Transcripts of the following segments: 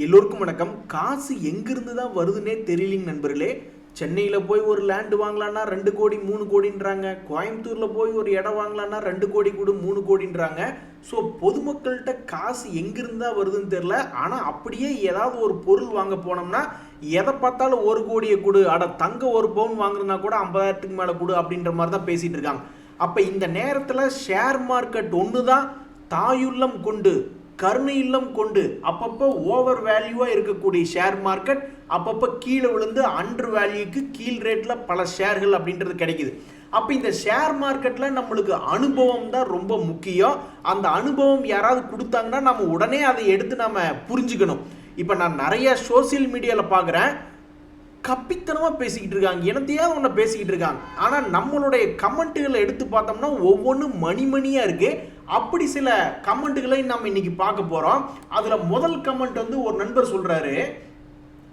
எல்லோருக்கும் வணக்கம். காசு எங்கிருந்து தான் வருதுன்னே தெரியலிங்க நண்பர்களே. சென்னையில் போய் ஒரு லேண்டு வாங்கலான்னா 2 கோடி 3 கோடின்றாங்க. கோயம்புத்தூரில் போய் ஒரு இடம் வாங்கலான்னா 2 கோடி கூட 3 கோடின்றாங்க. ஸோ பொதுமக்கள்கிட்ட காசு எங்கிருந்து தான் வருதுன்னு தெரில. ஆனால் அப்படியே ஏதாவது ஒரு பொருள் வாங்க போனோம்னா எதை பார்த்தாலும் 1 கோடியை கொடு, தங்க 1 பவுன் வாங்குறதுனா கூட 50,000க்கு மேலே கொடு அப்படின்ற மாதிரி தான் பேசிகிட்டு இருக்காங்க. அப்போ இந்த நேரத்தில் ஷேர் மார்க்கெட் ஒன்று தான் தாயுள்ளம் கொண்டு கருணை இல்லம் கொண்டு அப்பப்போ ஓவர் வேல்யூவா இருக்கக்கூடிய ஷேர் மார்க்கெட் அப்பப்போ கீழே விழுந்து அண்டர் வேல்யூக்கு கீழ் ரேட்ல பல ஷேர்கள் அப்படின்றது கிடைக்குது. அப்போ இந்த ஷேர் மார்க்கெட்ல நம்மளுக்கு அனுபவம் தான் ரொம்ப முக்கியம். அந்த அனுபவம் யாராவது கொடுத்தாங்கன்னா நம்ம உடனே அதை எடுத்து நம்ம புரிஞ்சுக்கணும். இப்போ நான் நிறைய சோசியல் மீடியாவில் பார்க்குறேன், கப்பித்தனமாக பேசிக்கிட்டு இருக்காங்க, என்னத்தையாவது ஒன்று பேசிக்கிட்டு இருக்காங்க. ஆனால் நம்மளுடைய கமெண்ட்டுகளை எடுத்து பார்த்தோம்னா ஒவ்வொன்றும் மணிமணியாக இருக்குது. அப்படி சில கமெண்ட்டுகளை நம்ம இன்னைக்கு பார்க்க போகிறோம். அதில் முதல் கமெண்ட் வந்து ஒரு நண்பர் சொல்கிறாரு,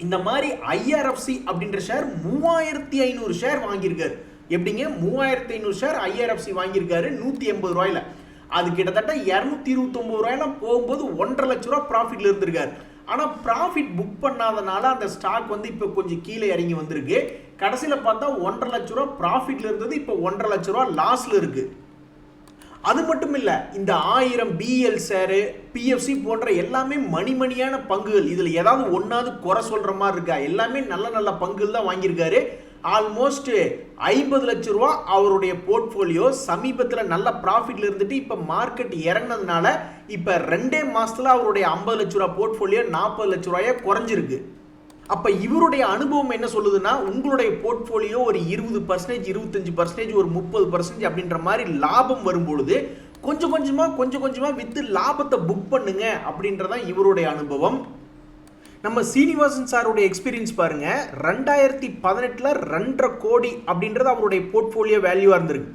இந்த மாதிரி ஐஆர்எஃப்சி அப்படின்ற ஷேர் 3500 ஷேர் வாங்கியிருக்காரு. எப்படிங்க 3500 ஷேர் ஐஆர்எஃப்சி வாங்கியிருக்காரு 180 ரூபாயில். அது கிட்டத்தட்ட 229 ரூபாயில போகும்போது 1.5 லட்ச ரூபா ப்ராஃபிட்ல இருந்திருக்காரு. ஆனால் ப்ராஃபிட் புக் பண்ணாதனால அந்த ஸ்டாக் வந்து இப்போ கொஞ்சம் கீழே இறங்கி வந்திருக்கு. கடைசியில் பார்த்தா 1.5 லட்ச ரூபா ப்ராஃபிட்ல இருந்தது, இப்போ 1.5 லட்ச ரூபா லாஸ்ல இருக்கு. அது மட்டும் இல்லை, இந்த 1000 பிஎல் ஷேரு பிஎஃப்சி போன்ற எல்லாமே மணிமணியான பங்குகள். இதில் ஏதாவது ஒன்றாவது குறை சொல்கிற மாதிரி இருக்கா? எல்லாமே நல்ல நல்ல பங்குகள் தான் வாங்கியிருக்காரு. ஆல்மோஸ்ட் 50 லட்ச ரூபா அவருடைய போர்ட்ஃபோலியோ சமீபத்தில் நல்ல ப்ராஃபிட்ல இருந்துட்டு இப்போ மார்க்கெட் இறங்கினதுனால இப்போ 2 மாசத்துல அவருடைய 50 லட்ச ரூபா போர்ட்ஃபோலியோ 40 லட்ச ரூபாயா குறைஞ்சிருக்கு. அப்போ இவருடைய அனுபவம் என்ன சொல்லுதுன்னா, உங்களுடைய போர்ட்ஃபோலியோ ஒரு 20%, 25%, ஒரு 30% அப்படின்ற மாதிரி லாபம் வரும்பொழுது கொஞ்சம் கொஞ்சமாக வித்து லாபத்தை புக் பண்ணுங்க அப்படின்றதான் இவருடைய அனுபவம். நம்ம சீனிவாசன் சாருடைய எக்ஸ்பீரியன்ஸ் பாருங்க, 2018 2.5 கோடி அப்படின்றது அவருடைய போர்ட்ஃபோலியோ வேல்யூவா இருந்திருக்கு.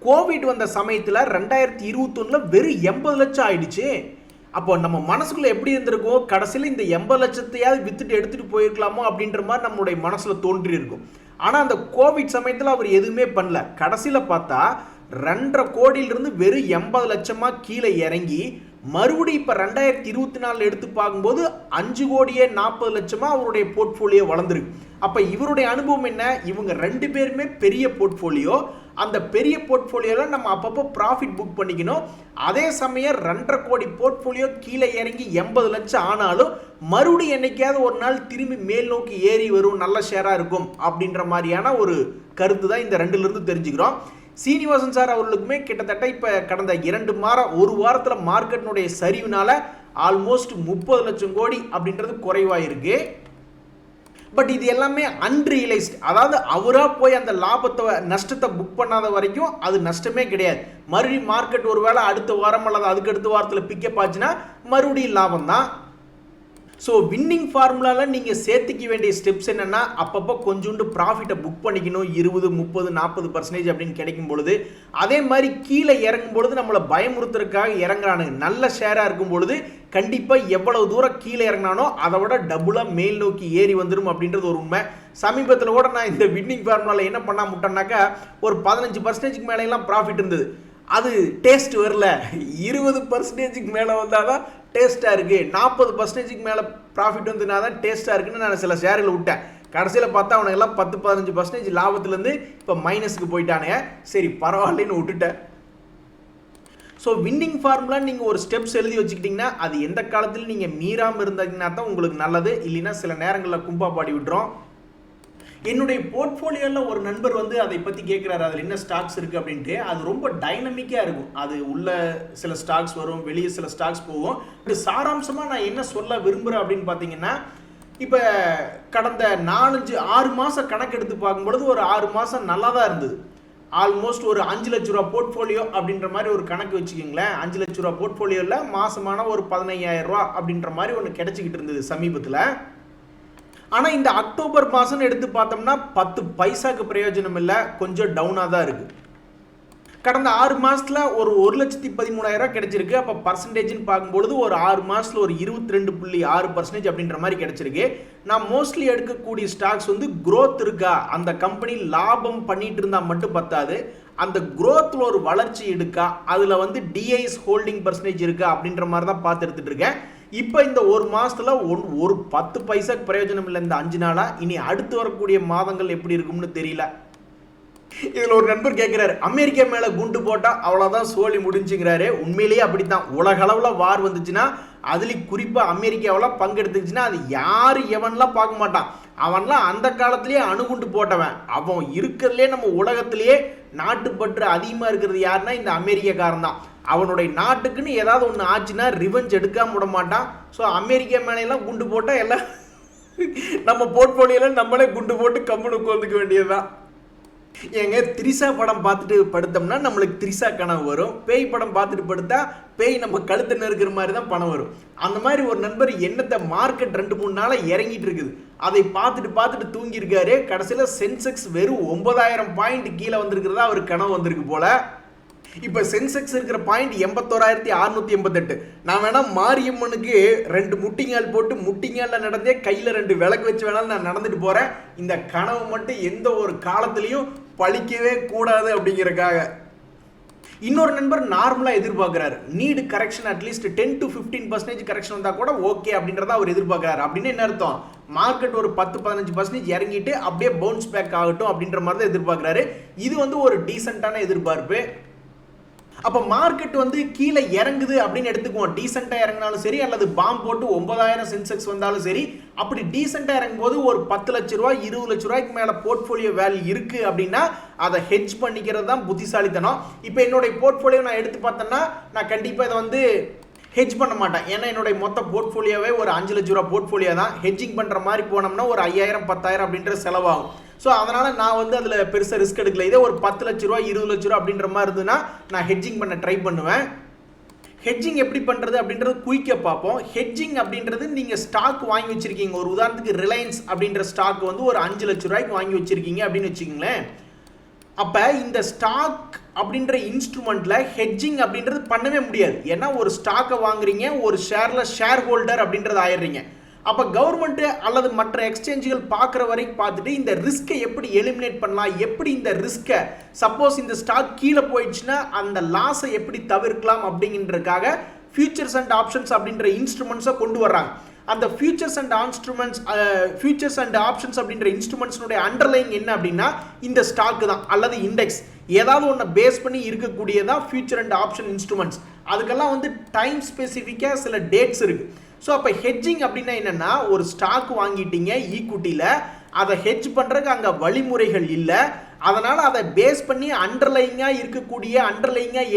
கோவிட் வந்த சமயத்தில் 2021 வெறும் 80 லட்சம் ஆயிடுச்சு. அப்போ நம்ம மனசுக்குள்ள எப்படி இருந்திருக்கும், கடைசியில் இந்த 80 லட்சத்தையாவது வித்துட்டு எடுத்துட்டு போயிருக்கலாமோ அப்படின்ற மாதிரி நம்மளுடைய மனசுல தோன்றி இருக்கும். ஆனால் அந்த கோவிட் சமயத்தில் அவர் எதுவுமே பண்ணல. கடைசியில் பார்த்தா 2.5 கோடியிலிருந்து வெறும் 80 லட்சமா கீழே இறங்கி மறுபடியும் இப்போ 2024 எடுத்து பார்க்கும்போது 5 கோடியே 40 லட்சமா அவருடைய போர்ட்ஃபோலியோ வளர்ந்துருக்கு. அப்போ இவருடைய அனுபவம் என்ன, இவங்க 2 பேருமே பெரிய போர்ட்ஃபோலியோ, அந்த பெரிய போர்ட்ஃபோலியோவில் நம்ம அப்பப்போ ப்ராஃபிட் புக் பண்ணிக்கணும். அதே சமயம் 2.5 கோடி போர்ட்ஃபோலியோ கீழே இறங்கி 80 லட்சம் ஆனாலும் மறுபடியும் என்னைக்காவது ஒரு நாள் திரும்பி மேல் நோக்கி ஏறி வரும், நல்ல ஷேராக இருக்கும் அப்படின்ற மாதிரியான ஒரு கருத்து தான் இந்த 2லிருந்து தெரிஞ்சுக்கிறோம். சீனிவாசன் சார் அவர்களுக்குமே கிட்டத்தட்ட இப்போ கடந்த 1 வாரத்தில் மார்க்கெட்டினுடைய சரிவுனால ஆல்மோஸ்ட் 30 லட்சம் கோடி அப்படின்றது குறைவாயிருக்கு. பட் இது எல்லாமே அன்ரியலைஸ்ட், அதாவது அவராக போய் அந்த நஷ்டத்தை புக் பண்ணாத வரைக்கும் அது நஷ்டமே கிடையாது. மறுபடியும் மார்க்கெட் ஒருவேளை அடுத்த வாரம் அல்லது அதுக்கு அடுத்த வாரத்தில் பிக்கப் ஆச்சுன்னா மறுபடியும் லாபம் தான். ஸோ வின்னிங் ஃபார்முலாவில் நீங்கள் சேர்த்துக்க வேண்டிய ஸ்டெப்ஸ் என்னென்னா, அப்பப்போ கொஞ்சோண்டு ப்ராஃபிட்டை புக் பண்ணிக்கணும். 20, 30, 40% அப்படின்னு கிடைக்கும் பொழுது, அதே மாதிரி கீழே இறங்கும் பொழுது நம்மளை பயமுறுத்துறதுக்காக இறங்குறானுங்க. நல்ல ஷேராக இருக்கும் பொழுது கண்டிப்பாக எவ்வளவு தூரம் கீழே இறங்கினானோ அதை விட டபுளாக மேல் நோக்கி ஏறி வந்துடும் அப்படின்றது ஒரு உண்மை. சமீபத்தில் கூட நான் இந்த வின்னிங் ஃபார்முலாவில் என்ன பண்ண முட்டேன்னாக்கா, ஒரு 15%க்கு மேலேலாம் ப்ராஃபிட் இருந்தது. அது டேஸ்ட் வரல. 20%க்கு மேலே வந்தால் தான் டேஸ்ட்டாக இருக்குது, 40%க்கு மேலே ப்ராஃபிட் வந்துனா தான் டேஸ்ட்டாக இருக்குன்னு நான் சில ஷேரில் விட்டேன். கடைசியில் பார்த்தா அவனுங்கெல்லாம் 10-15% லாபத்துலேருந்து இப்போ மைனஸுக்கு போயிட்டானுங்க. சரி பரவாயில்லன்னு விட்டுட்டேன். ஸோ வின்னிங் ஃபார்முலா நீங்கள் ஒரு ஸ்டெப்ஸ் எழுதி வச்சுக்கிட்டிங்கன்னா அது எந்த காலத்தில் நீங்கள் மீறாமல் இருந்தீங்கன்னா தான் உங்களுக்கு நல்லது. இல்லைன்னா சில நேரங்களில் கும்பா பாடி விட்டுரும். என்னுடைய போர்ட்ஃபோலியோவில் ஒரு நண்பர் வந்து அதை பற்றி கேட்குறாரு, அதில் என்ன ஸ்டாக்ஸ் இருக்குது அப்படின்ட்டு. அது ரொம்ப டைனமிக்காக இருக்கும். அது உள்ள சில ஸ்டாக்ஸ் வரும், வெளியே சில ஸ்டாக்ஸ் போகும். இப்படி சாராம்சமாக நான் என்ன சொல்ல விரும்புகிறேன் அப்படின்னு பார்த்தீங்கன்னா, இப்போ கடந்த 4-6 மாதம் கணக்கு எடுத்து பார்க்கும்பொழுது ஒரு 6 மாதம் நல்லா தான் இருந்தது. ஆல்மோஸ்ட் ஒரு 5 லட்ச ரூபா போர்ட்ஃபோலியோ அப்படின்ற மாதிரி ஒரு கணக்கு வச்சுக்கிங்களேன். 5 லட்ச ரூபா போர்ட்ஃபோலியோவில் மாதமான ஒரு 15,000 ரூபா அப்படின்ற மாதிரி ஒன்று கிடைச்சிக்கிட்டு இருந்தது சமீபத்தில். ஆனால் இந்த அக்டோபர் மாதம் எடுத்து பார்த்தோம்னா 10 பைசாக்கு பிரயோஜனம் இல்லை, கொஞ்சம் டவுனாக தான் இருக்குது. கடந்த 6 மாதத்தில் ஒரு 1,13,000 கிடைச்சிருக்கு. அப்போ பர்சன்டேஜ்னு பார்க்கும்பொழுது ஒரு 6 மாதத்தில் ஒரு 22.6% அப்படின்ற மாதிரி கிடைச்சிருக்கு. நான் மோஸ்ட்லி எடுக்கக்கூடிய ஸ்டாக்ஸ் வந்து க்ரோத் இருக்கா, அந்த கம்பெனி லாபம் பண்ணிட்டு இருந்தால் மட்டும் பத்தாது, அந்த க்ரோத்தில் ஒரு வளர்ச்சி இருக்கா, அதில் வந்து டிஐஎஸ் ஹோல்டிங் பர்சன்டேஜ் இருக்கா அப்படின்ற மாதிரி தான் பார்த்து எடுத்துகிட்டு இருக்கேன். இப்போ இந்த ஒரு மாசத்துல ஒரு 10 பைசாக்கு பிரயோஜனம் இல்லை இந்த 5 நாளா. இனி அடுத்து வரக்கூடிய மாதங்கள் எப்படி இருக்கும்னு தெரியல. இதுல ஒரு நண்பர் கேட்கிறாரு, அமெரிக்கா மேல குண்டு போட்டா அவ்வளவுதான் சோழி முடிஞ்சுங்கிறாரு. உண்மையிலேயே அப்படித்தான். உலக அளவுல வார் வந்துச்சுன்னா அதுலயும் குறிப்பா அமெரிக்காவில் பங்கெடுத்துச்சுன்னா அது யாரு எவன்லாம் பார்க்க மாட்டான். அவன்லாம் அந்த காலத்திலேயே அணுகுண்டு போட்டவன். அவன் இருக்கிறதுலே நம்ம உலகத்திலேயே நாட்டுப்பற்று அதிகமா இருக்கிறது யாருன்னா இந்த அமெரிக்காக்காரன் தான். அவனுடைய நாட்டுக்குன்னு ஏதாவது ஒன்று ஆச்சுன்னா ரிவெஞ்ச் எடுக்காம விட மாட்டான். ஸோ அமெரிக்கா மேலாம் குண்டு போட்டால் எல்லாம் நம்ம போர்ட்போலியோல நம்மளே குண்டு போட்டு கம்முனு உட்காந்துக்க வேண்டியதுதான். ஏங்க திரிசா படம் பார்த்துட்டு படுத்தோம்னா நம்மளுக்கு திரிசா கனவு வரும். பேய் படம் பார்த்துட்டு படுத்தா பேய் நம்ம கழுத்து நெருக்கிற மாதிரி தான் பணம் வரும். அந்த மாதிரி ஒரு நண்பர் என்னத்தை மார்க்கெட் 2-3 நாளாக இறங்கிட்டு இருக்குது. அதை பார்த்துட்டு தூங்கியிருக்காரு. கடைசியில் சென்செக்ஸ் வெறும் 9000 பாயிண்ட் கீழே வந்திருக்கிறதா அவர் கனவு வந்திருக்கு போல. இப்போ சென்செக்ஸ் இருக்கிற பாயிண்ட் 81,688. நான் வேணா மாரியம்மனுக்கு 2 முட்டிங்கால் போட்டு முட்டிங்காலில் நடந்தே கையில் 2 விளக்கு வச்சு வேணாலும் நான் நடந்துட்டு போகிறேன். இந்த கனவு மட்டும் எந்த ஒரு காலத்திலையும் பழிக்கவே கூடாது அப்படிங்கிறக்காக. இன்னொரு நண்பர் நார்மலாக எதிர்பார்க்குறாரு, நீடு கரெக்ஷன் அட்லீஸ்ட் 10 to 15% கரெக்ஷன் வந்தால் கூட ஓகே அப்படின்றத அவர் எதிர்பார்க்குறாரு. அப்படின்னு என்ன அர்த்தம்? மார்க்கெட் ஒரு 10-15% இறங்கிட்டு அப்படியே பவுன்ஸ் பேக் ஆகட்டும் அப்படின்ற மாதிரி தான் எதிர்பார்க்குறாரு. இது ஒரு டீசெண்டான எதிர்பார்ப்பு. அப்போ மார்க்கெட் கீழே இறங்குது அப்படின்னு எடுத்துக்குவோம். டீசெண்டாக இறங்கினாலும் சரி அல்லது பாம் போட்டு 9000 சென்செக்ஸ் வந்தாலும் சரி, அப்படி டீசெண்டாக இறங்கும் போது ஒரு 10 லட்ச ரூபாய் 20 லட்ச ரூபாய்க்கு மேலே போர்ட்ஃபோலியோ வேல்யூ இருக்கு அப்படின்னா அதை ஹெட்ஜ் பண்ணிக்கிறது தான் புத்திசாலித்தனம். இப்போ என்னுடைய போர்ட்ஃபோலியோ நான் எடுத்து பார்த்தேன்னா நான் கண்டிப்பாக இதை ஹெட்ஜ் பண்ண மாட்டேன். ஏன்னா என்னுடைய மொத்த போர்ட்ஃபோலியோவே ஒரு 5 லட்ச ரூபா போர்ட்ஃபோலியோ தான். ஹெட்ஜிங் பண்ணுற மாதிரி போனோம்னா ஒரு 5000-10,000 அப்படின்ற செலவாகும். ஸோ அதனால் நான் அதில் பெருசாக ரிஸ்க் எடுக்கல. இதே ஒரு 10 லட்ச ரூபா 20 லட்ச ரூபா அப்படின்ற மாதிரி இருந்ததுன்னா நான் ஹெட்ஜிங் பண்ண ட்ரை பண்ணுவேன். ஹெட்ஜிங் எப்படி பண்ணுறது அப்படின்றது குயிக்காக பார்ப்போம். ஹெட்ஜிங் அப்படின்றது நீங்கள் ஸ்டாக் வாங்கி வச்சுருக்கீங்க. ஒரு உதாரணத்துக்கு ரிலையன்ஸ் அப்படின்ற ஸ்டாக் ஒரு 5 லட்ச ரூபாய்க்கு வாங்கி வச்சுருக்கீங்க அப்படின்னு வச்சுக்கோங்களேன். அப்போ இந்த ஸ்டாக் அப்படின்ற இன்ஸ்ட்ருமெண்ட்டில் ஹெட்ஜிங் அப்படின்றது பண்ணவே முடியாது. ஏன்னா ஒரு ஸ்டாக்கை வாங்குறீங்க, ஒரு ஷேரில் ஷேர் ஹோல்டர் அப்படின்றது ஆயிடுறீங்க. அப்போ கவர்மெண்ட்டு அல்லது மற்ற எக்ஸ்சேஞ்சுகள் பார்க்குற வரைக்கும் பார்த்துட்டு இந்த ரிஸ்க்கை எப்படி எலிமினேட் பண்ணலாம், எப்படி இந்த ரிஸ்க்கை சப்போஸ் இந்த ஸ்டாக் கீழே போயிடுச்சுன்னா அந்த லாஸை எப்படி தவிர்க்கலாம் அப்படிங்கிறதுக்காக ஃபியூச்சர்ஸ் அண்ட் ஆப்ஷன்ஸ் அப்படின்ற இன்ஸ்ட்ருமெண்ட்ஸை கொண்டு வர்றாங்க. அந்த ஃபியூச்சர்ஸ் அண்ட் ஆப்ஷன்ஸ் அப்படின்ற இன்ஸ்ட்ருமெண்ட்ஸ்னுடைய அண்டர்லைங் என்ன அப்படின்னா இந்த ஸ்டாக்கு தான் அல்லது இண்டெக்ஸ் ஏதாவது ஒன்று பேஸ் பண்ணி இருக்கக்கூடியதான் ஃபியூச்சர் அண்ட் ஆப்ஷன் இன்ஸ்ட்ருமெண்ட்ஸ். அதுக்கெல்லாம் டைம் ஸ்பெசிஃபிக்காக சில டேட்ஸ் இருக்குது. ஸோ அப்போ ஹெட்ஜிங் அப்படின்னா என்னென்னா ஒரு ஸ்டாக் வாங்கிட்டீங்க ஈக்விட்டியில், அதை ஹெட்ஜ் பண்ணுறதுக்கு அங்கே வழிமுறைகள் இல்லை. அதனால் அதை பேஸ் பண்ணி அண்டர்லைங்காக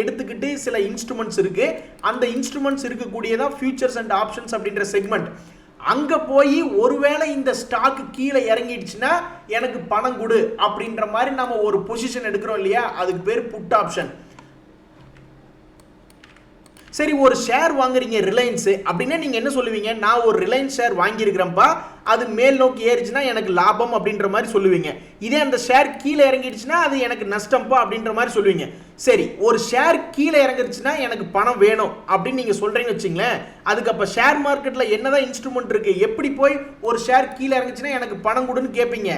எடுத்துக்கிட்டு சில இன்ஸ்ட்ருமெண்ட்ஸ் இருக்குது. அந்த இன்ஸ்ட்ருமெண்ட்ஸ் இருக்கக்கூடியதான் ஃபியூச்சர்ஸ் அண்ட் ஆப்ஷன்ஸ் அப்படின்ற செக்மெண்ட். அங்கே போய் ஒருவேளை இந்த ஸ்டாக் கீழே இறங்கிடுச்சுன்னா எனக்கு பணம் கொடு அப்படின்ற மாதிரி நம்ம ஒரு பொசிஷன் எடுக்கிறோம் இல்லையா, அதுக்கு பேர் புட் ஆப்ஷன். சரி, ஒரு ஷேர் வாங்குறீங்க ரிலையன்ஸ் அப்படின்னா நீங்கள் என்ன சொல்லுவீங்க? நான் ஒரு ரிலையன்ஸ் ஷேர் வாங்கியிருக்கிறேன்ப்பா, அது மேல் நோக்கி ஏறிச்சுன்னா எனக்கு லாபம் அப்படின்ற மாதிரி சொல்லுவீங்க. இதே அந்த ஷேர் கீழே இறங்கிடுச்சுன்னா அது எனக்கு நஷ்டம்ப்பா அப்படின்ற மாதிரி சொல்லுவீங்க. சரி, ஒரு ஷேர் கீழே இறங்கிடுச்சுன்னா எனக்கு பணம் வேணும் அப்படின்னு நீங்கள் சொல்கிறீங்கன்னு வச்சுங்களேன். அதுக்கு அப்போ ஷேர் மார்க்கெட்டில் என்னதான் இன்ஸ்ட்ருமெண்ட் இருக்குது? எப்படி போய் ஒரு ஷேர் கீழே இறங்கிச்சுன்னா எனக்கு பணம் கொடுன்னு கேட்பீங்க.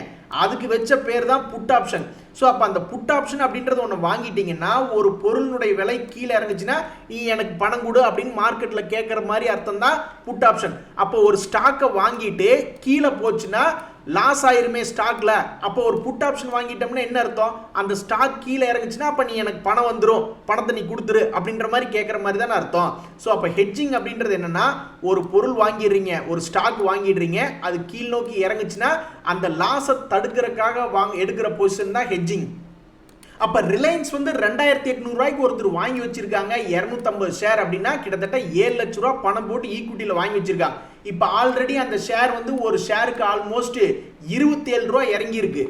அதுக்கு வச்ச பேர் தான் புட் ஆப்ஷன். ஸோ அப்போ அந்த புட் ஆப்ஷன் அப்படின்றது ஒன்று வாங்கிட்டீங்கன்னா ஒரு பொருளினுடைய விலை கீழே இறங்குச்சுன்னா நீ எனக்கு பணம் கொடு அப்படின்னு மார்க்கெட்டில் கேட்குற மாதிரி அர்த்தம் தான் புட் ஆப்ஷன். அப்போ ஒரு ஸ்டாக்கை வாங்கிட்டு கீழே போச்சுன்னா லாஸ் ஆயிருமே ஸ்டாக்ல. அப்போ ஒரு புட் ஆப்ஷன் வாங்கிட்டோம்னா என்ன அர்த்தம்? அந்த ஸ்டாக் கீழே இறங்குச்சுன்னா அப்போ நீ எனக்கு பணம் வந்துடும், பணத்தை நீ கொடுத்துரு அப்படின்ற மாதிரி கேட்குற மாதிரி தானே அர்த்தம். ஸோ அப்போ ஹெட்ஜிங் அப்படின்றது என்னன்னா ஒரு பொருள் வாங்கிடுறீங்க, ஒரு ஸ்டாக் வாங்கிடுறீங்க, அது கீழ் நோக்கி இறங்குச்சுன்னா அந்த லாஸை தடுக்கிறதுக்காக எடுக்கிற பொசிஷன் தான் ஹெட்ஜிங். அப்போ ரிலையன்ஸ் 2800 ரூபாய்க்கு ஒருத்தர் வாங்கி வச்சிருக்காங்க 250 ஷேர் அப்படின்னா கிட்டத்தட்ட 7 லட்ச ரூபா பணம் போட்டு ஈக்விட்டியில் வாங்கி வச்சிருக்காங்க. இப்போ ஆல்ரெடி அந்த ஷேர் ஒரு ஷேருக்கு ஆல்மோஸ்ட் 27 ரூபா இறங்கியிருக்கு.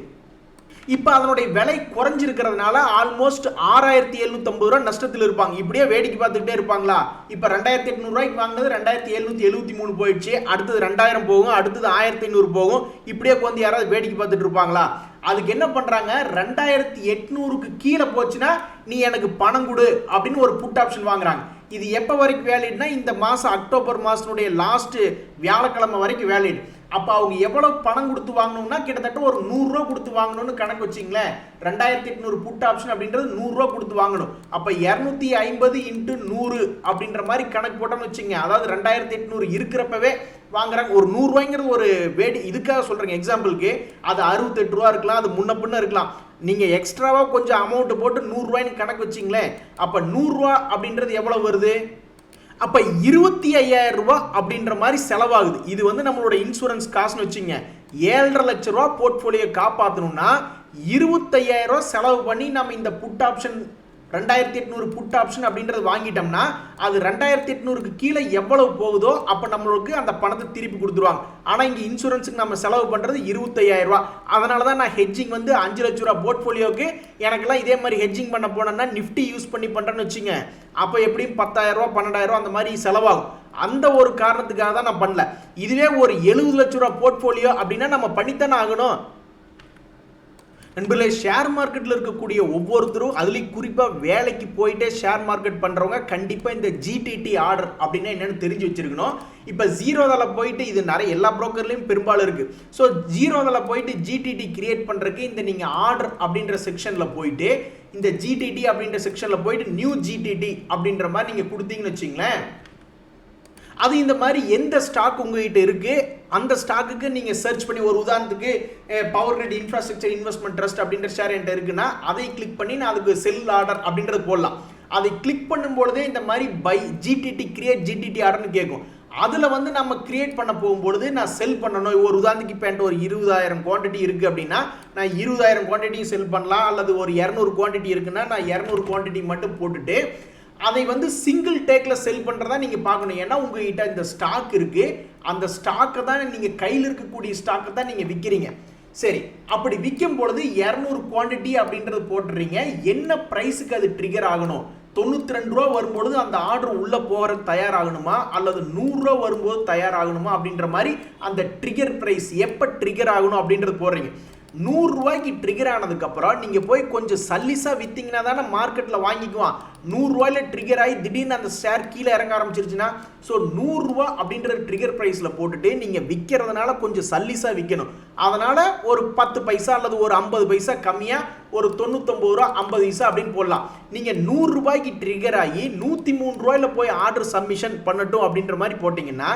இப்போ அதனுடைய விலை குறைஞ்சிருக்கிறதுனால ஆல்மோஸ்ட் 6750 ரூபா நஷ்டத்தில் இருப்பாங்க. இப்படியே வேடிக்கை பார்த்துக்கிட்டே இருப்பாங்களா? இப்போ 2800 ரூபாய்க்கு வாங்கினது 2773 போயிடுச்சு, அடுத்தது 2000 போகும், அடுத்தது 1500 போகும். இப்படியே யாராவது வேடிக்கை பார்த்துட்டு இருப்பாங்களா? அதுக்கு என்ன பண்றாங்க, 2800க்கு கீழே போச்சுன்னா நீ எனக்கு பணம் கொடு அப்படின்னு ஒரு புட் ஆப்ஷன் வாங்குறாங்க. இது எப்போ வரைக்கும் வேலிட்னா இந்த மாதம் அக்டோபர் மாதத்தினுடைய லாஸ்ட் வியாழக்கிழமை வரைக்கும் வேலிட். அப்போ அவங்க எவ்வளவு பணம் கொடுத்து வாங்கணும்னா கிட்டத்தட்ட ஒரு 100 ரூபா கொடுத்து வாங்கணும்னு கணக்கு வச்சிங்களேன். 2800 புட் ஆப்ஷன் அப்படின்றது 100 ரூபா கொடுத்து வாங்கணும். அப்போ 250 × 100 அப்படின்ற மாதிரி கணக்கு போட்டோம்னு வச்சுங்க. அதாவது 2800 இருக்கிறப்பவே வாங்குறாங்க. ஒரு 100 ரூபாய்ங்கிறது ஒரு வேடி இதுக்காக சொல்றேங்க எக்ஸாம்பிளுக்கு. அது 68 ரூபா இருக்கலாம், அது முன்ன பின்ன இருக்கலாம். நீங்க எக்ஸ்ட்ராவா கொஞ்சம் அமௌண்ட் போட்டு 100 ரூபாய்னு கணக்கு வச்சிங்களேன். அப்போ 100 ரூபா அப்படின்றது எவ்வளவு வருது? அப்போ 25,000 ரூபா அப்படின்ற மாதிரி செலவாகுது. இது வந்து நம்மளோட இன்சூரன்ஸ் காசுன்னு வச்சுங்க. 7,50 லட்ச ரூபா போர்ட்ஃபோலியோ காப்பாற்றணும்னா 25,000 ரூபா செலவு பண்ணி நம்ம இந்த புட் ஆப்ஷன் 2800 புட் ஆப்ஷன் அப்படின்றது வாங்கிட்டோம்னா அது 2800க்கு கீழே எவ்வளவு போகுதோ அப்போ நம்மளுக்கு அந்த பணத்தை திருப்பி கொடுத்துருவாங்க. ஆனால் இங்கே இன்சூரன்ஸுக்கு நம்ம செலவு பண்ணுறது 25,000 ரூபா. அதனால தான் நான் ஹெட்ஜிங் வந்து 5 லட்ச ரூபா போர்ட்ஃபோலியோக்கு எனக்கெல்லாம் இதே மாதிரி ஹெட்ஜிங் பண்ண போனேன்னா நிஃப்டி யூஸ் பண்ணி பண்ணுறேன்னு வச்சுங்க. அப்போ எப்படியும் 10,000 ரூபா 12,000 ரூபா அந்த மாதிரி செலவாகும். அந்த ஒரு காரணத்துக்காக தான் நான் பண்ணல. இதுவே ஒரு 70 லட்ச ரூபா போர்ட்ஃபோலியோ அப்படின்னா நம்ம பண்ணித்தானே ஆகணும். நண்பர்களே, ஷேர் மார்க்கெட்டில் இருக்கக்கூடிய ஒவ்வொருத்தரும் அதுலேயும் குறிப்பாக வேலைக்கு போயிட்டே ஷேர் மார்க்கெட் பண்ணுறவங்க கண்டிப்பாக இந்த ஜிடிடி ஆர்டர் அப்படின்னா என்னென்னு தெரிஞ்சு வச்சிருக்கணும். இப்போ ஜீரோவில் போயிட்டு இது நிறைய எல்லா ப்ரோக்கர்லையும் பெரும்பாலும் இருக்குது. ஸோ ஜீரோவில் போயிட்டு ஜிடிடி கிரியேட் பண்ணுறதுக்கு இந்த நீங்கள் ஆர்டர் அப்படின்ற செக்ஷனில் போயிட்டு இந்த ஜிடிடி அப்படின்ற செக்ஷனில் போயிட்டு நியூ ஜிடிடி அப்படின்ற மாதிரி நீங்கள் கொடுத்தீங்கன்னு வச்சிங்களேன். அது இந்த மாதிரி எந்த ஸ்டாக் உங்ககிட்ட இருக்கு அந்த ஸ்டாக்குக்கு நீங்க சர்ச் பண்ணி, ஒரு உதாரணத்துக்கு power grid infrastructure investment trust அப்படின்ற ஷேர் என்கிட்ட இருக்குன்னா அதை கிளிக் பண்ணி நான் அதுக்கு செல் ஆர்டர் அப்படின்றது போடலாம். அதை கிளிக் பண்ணும்பொழுதே இந்த மாதிரி பை ஜிடிடி கிரியேட் ஜிடிடி ஆர்டர்னு கேட்கும். அதில் வந்து நம்ம கிரியேட் பண்ண போகும்பொழுது நான் செல் பண்ணணும். ஒரு உதாரணத்துக்கு இப்போ என்கிட்ட ஒரு 20,000 குவான்டிட்டி இருக்குது அப்படின்னா நான் 20,000 குவான்டிட்டியும் செல் பண்ணலாம். அல்லது ஒரு 200 குவான்டிட்டி இருக்குன்னா நான் 200 குவான்டிட்டி மட்டும் போட்டுட்டு அதை வந்து சிங்கிள் டேக்ல செல் பண்றதா நீங்க பார்க்கணும். ஏன்னா உங்ககிட்ட இந்த ஸ்டாக் இருக்கு, அந்த ஸ்டாக்கை தான் நீங்க கையில் இருக்கக்கூடிய ஸ்டாக்கை தான் நீங்க விற்கிறீங்க. சரி, அப்படி விற்கும் பொழுது 200 குவான்டிட்டி அப்படின்றது போட்டுறீங்க. என்ன பிரைஸுக்கு அது ட்ரிகர் ஆகணும்? 92 ரூபா வரும்பொழுது அந்த ஆர்டர் உள்ள போகிற தயாராகணுமா அல்லது 100 ரூபா வரும்போது தயாராகணுமா அப்படின்ற மாதிரி அந்த ட்ரிகர் பிரைஸ் எப்போ ட்ரிகர் ஆகணும் அப்படின்றது போடுறீங்க. 100 ரூபாய்க்கு ட்ரிகர் ஆனதுக்கப்புறம் நீங்கள் போய் கொஞ்சம் சல்லிஸாக விற்றீங்கன்னா தானே மார்க்கெட்டில் வாங்கிக்குவான். 100 ரூபாயில் ட்ரிகர் ஆகி திடீர்னு அந்த ஷேர் கீழே இறங்க ஆரம்பிச்சிருச்சுன்னா, ஸோ 100 ரூபா அப்படின்ற ட்ரிகர் ப்ரைஸில் போட்டுட்டு நீங்கள் விற்கிறதுனால கொஞ்சம் சல்லிஸாக விற்கணும். அதனால் ஒரு 10 பைசா அல்லது ஒரு 50 பைசா கம்மியாக ஒரு 99 ரூபா 50 பைசா அப்படின்னு போடலாம். நீங்கள் 100 ரூபாய்க்கு ட்ரிகர் ஆகி 103 ரூபாயில் போய் ஆர்டர் சப்மிஷன் பண்ணட்டும் அப்படின்ற மாதிரி போட்டிங்கன்னா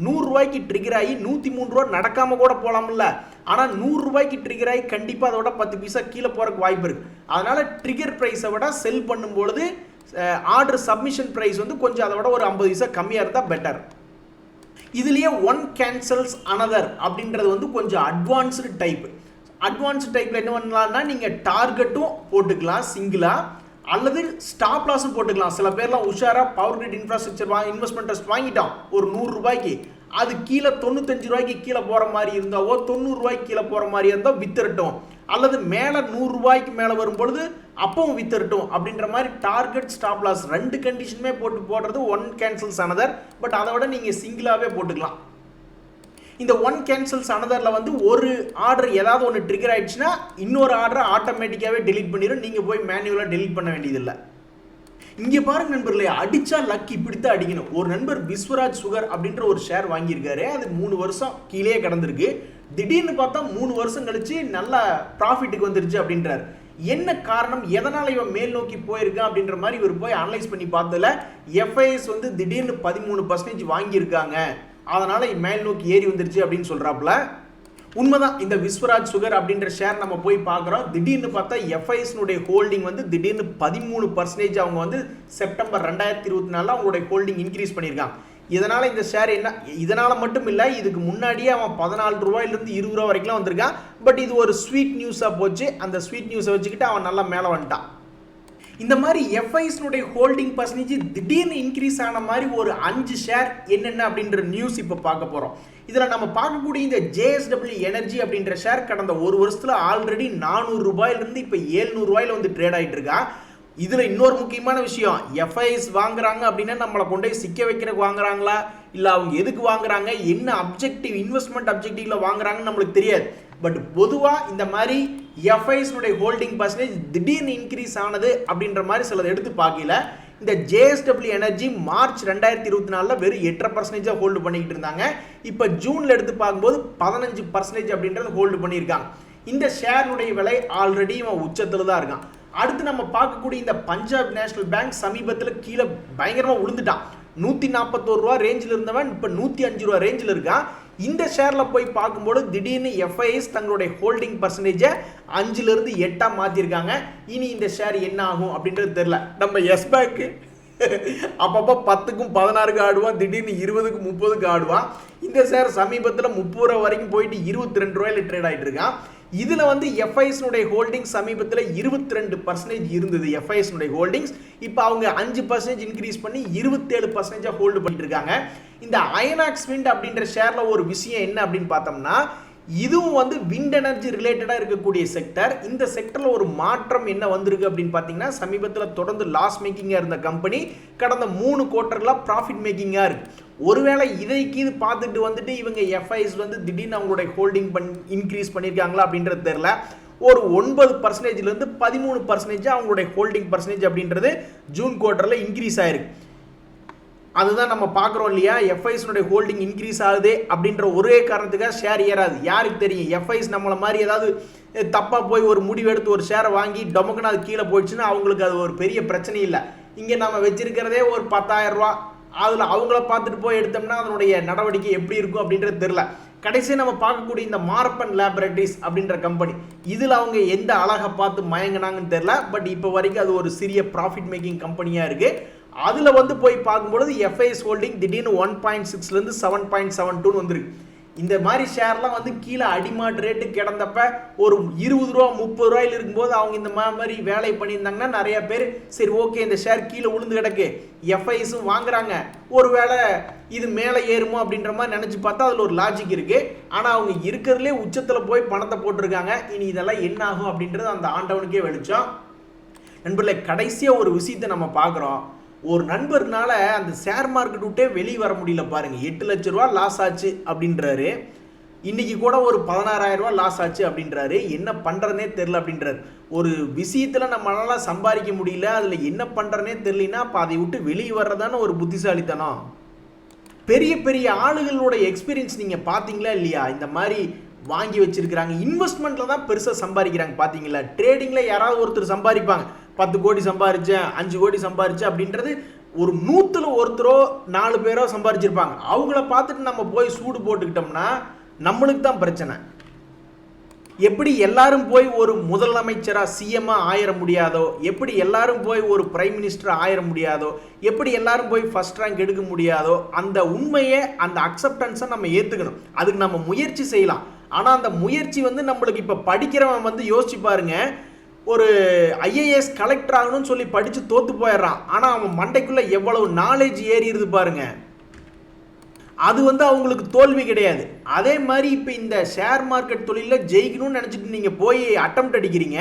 100 ரூபாய்க்கு ட்ரிகர் ஆகி 103 ரூபா நடக்காம கூட போகலாம்ல. ஆனால் 100 ரூபாய்க்கு ட்ரிகர் ஆகி கண்டிப்பாக அதோட 10 பைசா கீழே போகிறதுக்கு வாய்ப்பு இருக்கு. அதனால ட்ரிகர் ப்ரைஸை விட செல் பண்ணும்பொழுது ஆர்டர் சப்மிஷன் ப்ரைஸ் வந்து கொஞ்சம் அதை விட ஒரு 50 பைசா கம்மியாக இருந்தால் பெட்டர். இதுலேயே ஒன் கேன்சல்ஸ் அனதர் அப்படின்றது வந்து கொஞ்சம் அட்வான்ஸ்டு டைப். அட்வான்ஸ்டு டைப்பில் என்ன பண்ணலாம்னா நீங்கள் டார்கெட்டும் போட்டுக்கலாம் சிங்கிளாக, அல்லது ஸ்டாப் லாஸும் போட்டுக்கலாம். சில பேர்லாம் உஷாராக power grid infrastructure investment trust வாங்கிட்டோம் ஒரு 100 ரூபாய்க்கு, அது கீழே 95 ரூபாய்க்கு கீழே போகிற மாதிரி இருந்தாவோ 90 ரூபாய்க்கு கீழே போகிற மாதிரி இருந்தால் வித்துறட்டும், அல்லது மேலே 100 ரூபாய்க்கு மேலே வரும்பொழுது அப்பவும் வித்துறட்டும் அப்படின்ற மாதிரி டார்கெட் ஸ்டாப் லாஸ் 2 கண்டிஷனுமே போடுறது ஒன் கேன்சல்ஸ் அனதர். பட் அதை விட நீங்கள் சிங்கிளாகவே போட்டுக்கலாம். இந்த ஒன் கேன்சல்ஸ் அனதரில் வந்து ஒரு ஆர்டர் ஏதாவது ஒன்று ட்ரிகர் ஆயிடுச்சுன்னா இன்னொரு ஆர்டரை ஆட்டோமேட்டிக்காகவே டெலிட் பண்ணிடும். நீங்கள் போய் மேனுவலாக டெலிட் பண்ண வேண்டியதில்லை. இங்கே பாருங்க நண்பர்களே, அடிச்சா லக் இப்படித்தான் அடிக்கணும். ஒரு நண்பர் விஸ்வராஜ் சுகர் அப்படின்ற ஒரு ஷேர் வாங்கியிருக்காரு. அது 3 வருஷம் கீழே கிடந்திருக்கு. திடீர்னு பார்த்தா 3 வருஷம் கழிச்சு நல்ல ப்ராஃபிட்டுக்கு வந்துருச்சு அப்படின்றார். என்ன காரணம், எதனால் இவன் மேல் நோக்கி போயிருக்கான் அப்படின்ற மாதிரி இவர் போய் அனலைஸ் பண்ணி பார்த்ததுல எஃப்ஐஎஸ் வந்து திடீர்னு 13% வாங்கியிருக்காங்க, அதனால மேல் நோக்கி ஏறி வந்துருச்சு அப்படின்னு சொல்றாப்புல. உண்மைதான். இந்த விஸ்வராஜ் சுகர் அப்படின்ற ஷேர் நம்ம போய் பார்க்குறோம். திடீர்னு பார்த்தா எஃப்ஐஎஸ்னுடைய ஹோல்டிங் வந்து திடீர்னு 13% அவங்க வந்து செப்டம்பர் 2024 அவங்களுடைய ஹோல்டிங் இன்க்ரீஸ் பண்ணியிருக்காங்க. இதனால் இந்த ஷேர் என்ன, இதனால் மட்டும் இல்லை, இதுக்கு முன்னாடியே அவன் 14 ரூபாயிலிருந்து 20 ரூபா வரைக்கும் வந்திருக்கான். பட் இது ஒரு ஸ்வீட் நியூஸாக போச்சு. அந்த ஸ்வீட் நியூஸை வச்சுக்கிட்டு அவன் நல்லா மேலே வந்துட்டான். இந்த மாதிரி எஃப்ஐஎஸ்னுடைய ஹோல்டிங் பர்சன்டேஜ் திடீர்னு இன்க்ரீஸ் ஆன மாதிரி ஒரு 5 ஷேர் என்னென்ன அப்படின்ற நியூஸ் இப்போ பார்க்க போகிறோம். இதில் நம்ம பார்க்கக்கூடிய இந்த ஜேஎஸ்டபிள்யூ எனர்ஜி அப்படின்ற ஷேர் கடந்த ஒரு வருஷத்தில் ஆல்ரெடி 400 ரூபாயிலிருந்து இப்போ 700 ரூபாயில் வந்து ட்ரேட் ஆகிட்டு இருக்கா. இதில் இன்னொரு முக்கியமான விஷயம், எஃப்ஐஎஸ் வாங்குறாங்க அப்படின்னா நம்மளை கொண்டு போய் சிக்க வைக்கிறதுக்கு வாங்குறாங்களா இல்லை அவங்க எதுக்கு வாங்குறாங்க, என்ன அப்ஜெக்டிவ் இன்வெஸ்ட்மெண்ட் அப்ஜெக்டிவ்ல வாங்குறாங்கன்னு நம்மளுக்கு தெரியாது. பட் பொதுவாக இந்த மாதிரி எஃப்ஐஎஸ்னுடைய ஹோல்டிங் பர்சன்டேஜ் திடீர்னு இன்க்ரீஸ் ஆனது அப்படின்ற மாதிரி சிலது எடுத்து பார்க்கல. இந்த JSW எனர்ஜி மார்ச் 2024 வெறும் 8% ஹோல்டு பண்ணிட்டு இருந்தாங்க. இப்போ ஜூன்ல எடுத்து பார்க்கும்போது 15% அப்படின்றது ஹோல்டு பண்ணியிருக்காங்க. இந்த ஷேருடைய விலை ஆல்ரெடி உச்சத்துல தான் இருக்கான். அடுத்து நம்ம பார்க்கக்கூடிய இந்த பஞ்சாப் நேஷனல் பேங்க் சமீபத்தில் கீழே பயங்கரமா விழுந்துட்டான். 141 ரூபா ரேஞ்சில் இருந்தவன் இப்போ 105 ரூபா ரேஞ்சில் இருக்கான். இந்த ஷேர்ல போய் பார்க்கும்போது திடீர்னு FIS தங்களுடைய ஹோல்டிங் பர்சன்டேஜை 5லிருந்து 8 மாத்திருக்காங்க. இனி இந்த ஷேர் என்ன ஆகும் அப்படின்றது தெரியல. நம்ம எஸ் பேங்க் அப்பப்போ 10க்கும் 16க்கு ஆடுவான், திடீர்னு 20க்கு 30க்கு ஆடுவான். இந்த ஷேர் சமீபத்தில் 30 ரூபா வரைக்கும் போயிட்டு 22 ரூபாயில ட்ரேட் ஆகிட்டு இருக்கான். இதுல FIS ஹோல்டிங் சமீபத்தில் 22% இருந்தது. FIS ஹோல்டிங்ஸ் இப்போ அவங்க 5% இன்க்ரீஸ் பண்ணி 27% ஹோல்டு பண்ணிட்டு இருக்காங்க. இந்த ஐனாக்ஸ் விண்ட் அப்படின்ற ஷேர்ல ஒரு விஷயம் என்ன அப்படின்னு பார்த்தோம்னா, இதுவும் விண்ட் எனர்ஜி ரிலேட்டடா இருக்கக்கூடிய செக்டர். இந்த செக்டர்ல ஒரு மாற்றம் என்ன வந்திருக்கு அப்படின்னு பார்த்தீங்கன்னா, சமீபத்தில் தொடர்ந்து லாஸ் மேக்கிங்கா இருந்த கம்பெனி கடந்த 3 குவார்ட்டர்களா ப்ராஃபிட் மேக்கிங்கா இருக்கு. ஒருவேளை இதைக்கு இது பார்த்துட்டு இவங்க FIS திடீர்னு அவங்களுடைய ஹோல்டிங் இன்க்ரீஸ் பண்ணியிருக்காங்களா அப்படின்றது தெரியல. ஒரு 9%லேருந்து 13% அவங்களுடைய ஹோல்டிங் பர்சன்டேஜ் அப்படின்றது ஜூன் குவார்ட்டர்ல இன்க்ரீஸ் ஆயிருக்கு. அதுதான் நம்ம பார்க்குறோம் இல்லையா, FIS ஹோல்டிங் இன்க்ரீஸ் ஆகுது அப்படின்ற ஒரே காரணத்துக்காக ஷேர் ஏறாது. யாருக்கு தெரியும், FIS நம்மளை மாதிரி ஏதாவது தப்பாக போய் ஒரு முடிவெடுத்து ஒரு ஷேரை வாங்கி டொமக்குன்னு அது கீழே போயிடுச்சுன்னா அவங்களுக்கு அது ஒரு பெரிய பிரச்சனை இல்லை. இங்கே நம்ம வச்சிருக்கிறதே ஒரு 10,000 ரூபா, அதில் அவங்கள பார்த்துட்டு போய் எடுத்தோம்னா அதனுடைய நடவடிக்கை எப்படி இருக்கும் அப்படின்றது தெரியல. கடைசி நம்ம பார்க்கக்கூடிய இந்த மார்பன் லேபரேட்டரிஸ் அப்படின்ற கம்பெனி, இதில் அவங்க எந்த அழகை பார்த்து மயங்கினாங்கன்னு தெரியல. பட் இப்போ வரைக்கும் அது ஒரு சிறிய ப்ராஃபிட் மேக்கிங் கம்பெனியாக இருக்குது. அதில் போய் பார்க்கும்பொழுது FIS ஹோல்டிங் திடீர்னு 1.6லேருந்து 7.72 வந்துருக்கு. இந்த மாதிரி ஷேர்லாம் கீழே அடிமாட் ரேட்டு கிடந்தப்ப ஒரு 20 ரூபா 30 ரூபாயில் இருக்கும்போது அவங்க இந்த மாதிரி வேலை பண்ணியிருந்தாங்கன்னா நிறைய பேர் சரி ஓகே இந்த ஷேர் கீழே விழுந்து கிடக்கு, FISம் வாங்குறாங்க, ஒருவேளை இது மேலே ஏறுமோ அப்படின்ற மாதிரி நினச்சி பார்த்தா அதில் ஒரு லாஜிக் இருக்குது. ஆனால் அவங்க இருக்கிறதுலே உச்சத்தில் போய் பணத்தை போட்டிருக்காங்க. இனி இதெல்லாம் என்ன ஆகும் அப்படின்றது அந்த ஆண்டவனுக்கே வெளிச்சம். நண்பர்களே, கடைசியாக ஒரு விஷயத்தை நம்ம பார்க்குறோம். ஒரு நண்பர்னால அந்த ஷேர் மார்க்கெட் விட்டே வெளியே வர முடியல பாருங்க. 8 லட்ச ரூபா லாஸ் ஆச்சு அப்படின்றாரு. இன்னைக்கு கூட ஒரு 16,000 ரூபா லாஸ் ஆச்சு அப்படின்றாரு. என்ன பண்றதுனே தெரியல அப்படின்றாரு. ஒரு விஷயத்துல நம்மளால சம்பாதிக்க முடியல, அதுல என்ன பண்றதுனே தெரியலனா அப்ப அதை விட்டு வெளியே வர்றதான ஒரு புத்திசாலித்தனம். பெரிய பெரிய ஆளுகளோட எக்ஸ்பீரியன்ஸ் நீங்க பாத்தீங்களா இல்லையா? இந்த மாதிரி வாங்கி வச்சிருக்காங்க. இன்வெஸ்ட்மெண்ட்ல தான் பெருசா சம்பாதிக்கிறாங்க பாத்தீங்களா? ட்ரேடிங்ல யாராவது ஒருத்தர் சம்பாதிப்பாங்க, 10 கோடி சம்பாதிச்சேன், 5 கோடி சம்பாதிச்சேன் அப்படின்றது ஒரு 100ல ஒருத்தரோ 4 பேரோ சம்பாதிச்சிருப்பாங்க. அவங்கள பார்த்துட்டு நம்ம போய் சூடு போட்டுக்கிட்டோம்னா நம்மளுக்கு தான் பிரச்சனை. எப்படி எல்லாரும் போய் ஒரு முதலமைச்சரா சிஎம்மா ஆயிர முடியாதோ, எப்படி எல்லாரும் போய் ஒரு பிரைம் மினிஸ்டர் ஆயிர முடியாதோ, எப்படி எல்லாரும் போய் ஃபர்ஸ்ட் ரேங்க் எடுக்க முடியாதோ, அந்த உண்மையை அந்த அக்செப்டன்ஸை நம்ம ஏற்றுக்கணும். அதுக்கு நம்ம முயற்சி செய்யலாம். ஆனால் அந்த முயற்சி நம்மளுக்கு இப்போ படிக்கிறவன் யோசிச்சு பாருங்க, ஒரு IAS கலெக்டர் ஆகணும்னு சொல்லி படித்து தோத்து போயிடுறான். ஆனால் அவன் மண்டைக்குள்ள எவ்வளவு நாலேஜ் ஏறிடுது பாருங்க. அது அவங்களுக்கு தோல்வி கிடையாது. அதே மாதிரி இப்போ இந்த ஷேர் மார்க்கெட் தொழிலில் ஜெயிக்கணும்னு நினச்சிட்டு நீங்கள் போய் அட்டெம்ப்ட் அடிக்கிறீங்க.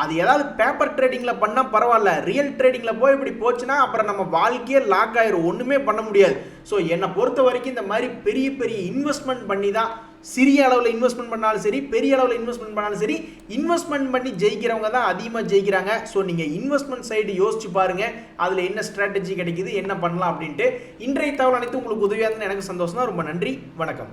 அது ஏதாவது பேப்பர் ட்ரேடிங்கில் பண்ணால் பரவாயில்ல, ரியல் ட்ரேடிங்கில் போய் இப்படி போச்சுன்னா அப்புறம் நம்ம வாழ்க்கையே லாக் ஆயிரும், ஒன்றுமே பண்ண முடியாது. ஸோ என்னை பொறுத்த வரைக்கும் இந்த மாதிரி பெரிய பெரிய இன்வெஸ்ட்மெண்ட் பண்ணி தான், சிறிய அளவில் இன்வெஸ்ட்மெண்ட் பண்ணாலும் சரி, பெரிய அளவில் இன்வெஸ்ட்மெண்ட் பண்ணாலும் சரி, இன்வெஸ்ட்மெண்ட் பண்ணி ஜெயிக்கிறவங்க தான் அதிகமாக ஜெயிக்கிறாங்க. ஸோ நீங்கள் இன்வெஸ்ட்மெண்ட் சைடு யோசிச்சு பாருங்கள், அதில் என்ன ஸ்ட்ராட்டஜி கிடைக்குது, என்ன பண்ணலாம் அப்படின்ட்டு. இன்றைய தகவல் அனைத்து உங்களுக்கு உதவியாக இருந்தது எனக்கு சந்தோஷம் தான். ரொம்ப நன்றி, வணக்கம்.